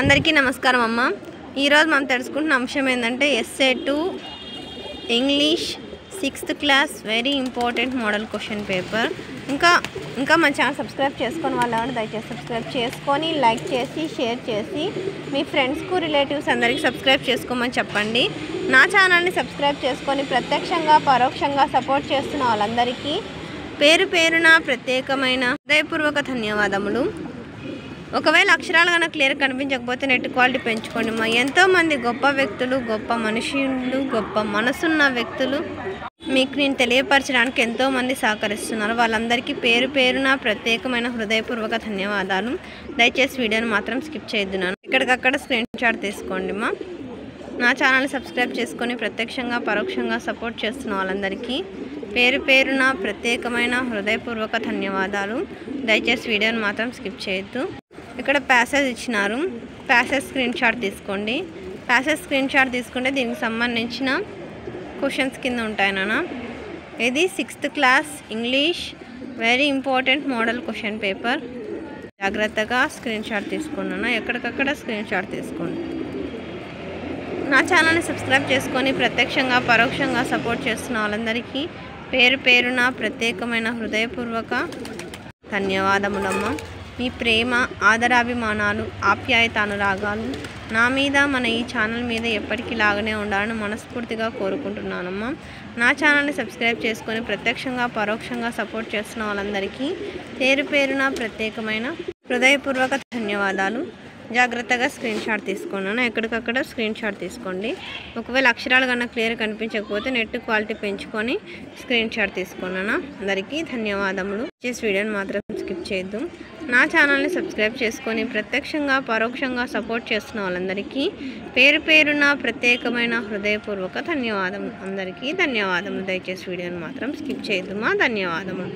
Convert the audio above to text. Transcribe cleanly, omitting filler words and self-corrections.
అందరికీ నమస్కారం అమ్మ. ఈరోజు మనం తెలుసుకుంటున్న అంశం ఏంటంటే SA2 English 6th class very important model question paper. ఇంకా మన ఛానల్ సబ్స్క్రైబ్ చేసుకొని వాళ్ళు దయచేసి సబ్స్క్రైబ్ చేసుకొని లైక్ చేసి షేర్ చేసి మీ ఫ్రెండ్స్కు రిలేటివ్స్ అందరికీ సబ్స్క్రైబ్ చేసుకోమని చెప్పండి. నా ఛానల్ని సబ్స్క్రైబ్ చేసుకొని ప్రత్యక్షంగా పరోక్షంగా సపోర్ట్ చేస్తున్న వాళ్ళందరికీ పేరు పేరున ప్రత్యేకమైన హృదయపూర్వక ధన్యవాదములు. ఒకవేళ అక్షరాలు కనుక క్లియర్ కనిపించకపోతే నెట్ క్వాలిటీ పెంచుకోండి. ఎంతోమంది గొప్ప వ్యక్తులు, గొప్ప మనుషులు, గొప్ప మనసున్న వ్యక్తులు మీకు నేను తెలియపరచడానికి ఎంతోమంది సహకరిస్తున్నారు. వాళ్ళందరికీ పేరు పేరున ప్రత్యేకమైన హృదయపూర్వక ధన్యవాదాలు. దయచేసి వీడియోని మాత్రం స్కిప్ చేయొద్దున్నాను. ఎక్కడికక్కడ స్క్రీన్ షాట్ తీసుకోండి. నా ఛానల్ని సబ్స్క్రైబ్ చేసుకొని ప్రత్యక్షంగా పరోక్షంగా సపోర్ట్ చేస్తున్న వాళ్ళందరికీ పేరు పేరున ప్రత్యేకమైన హృదయపూర్వక ధన్యవాదాలు. దయచేసి వీడియోని మాత్రం స్కిప్ చేయొద్దు. ఇక్కడ ప్యాసేజ్ ఇచ్చినారు, ప్యాసేజ్ స్క్రీన్ షాట్ తీసుకోండి. ప్యాసేజ్ స్క్రీన్ షాట్ తీసుకుంటే దీనికి సంబంధించిన క్వశ్చన్స్ కింద ఉంటాయి నాన్న. ఇది 6th class English very important model question paper. జాగ్రత్తగా స్క్రీన్ షాట్ తీసుకున్నాను. ఎక్కడికక్కడ స్క్రీన్ షాట్ తీసుకోండి. నా ఛానల్ని సబ్స్క్రైబ్ చేసుకొని ప్రత్యక్షంగా పరోక్షంగా సపోర్ట్ చేస్తున్న వాళ్ళందరికీ పేరు పేరున ప్రత్యేకమైన హృదయపూర్వక ధన్యవాదములమ్మ. మీ ప్రేమ, ఆదరాభిమానాలు, ఆప్యాయత, అనురాగాలు నా మీద, మన ఈ ఛానల్ మీద ఎప్పటికీ లాగానే ఉండాలని మనస్ఫూర్తిగా కోరుకుంటున్నానమ్మా. నా ఛానల్ని సబ్స్క్రైబ్ చేసుకొని ప్రత్యక్షంగా పరోక్షంగా సపోర్ట్ చేస్తున్న వాళ్ళందరికీ పేరు పేరున ప్రత్యేకమైన హృదయపూర్వక ధన్యవాదాలు. జాగ్రత్తగా స్క్రీన్ షాట్ తీసుకున్నాను. ఎక్కడికక్కడ స్క్రీన్ షాట్ తీసుకోండి. ఒకవేళ అక్షరాలు కన్నా క్లియర్ కనిపించకపోతే నెట్ క్వాలిటీ పెంచుకొని స్క్రీన్ షాట్ తీసుకున్నాను. అందరికీ ధన్యవాదములు. చేసి వీడియోని మాత్రం స్కిప్ చేయొద్దు. నా ఛానల్ని సబ్స్క్రైబ్ చేసుకొని ప్రత్యక్షంగా పరోక్షంగా సపోర్ట్ చేస్తున్న వాళ్ళందరికీ పేరు పేరున ప్రత్యేకమైన హృదయపూర్వక ధన్యవాదములు. అందరికీ ధన్యవాదములు. దయచేసి వీడియోని మాత్రం స్కిప్ చేయొద్దు. ధన్యవాదములు.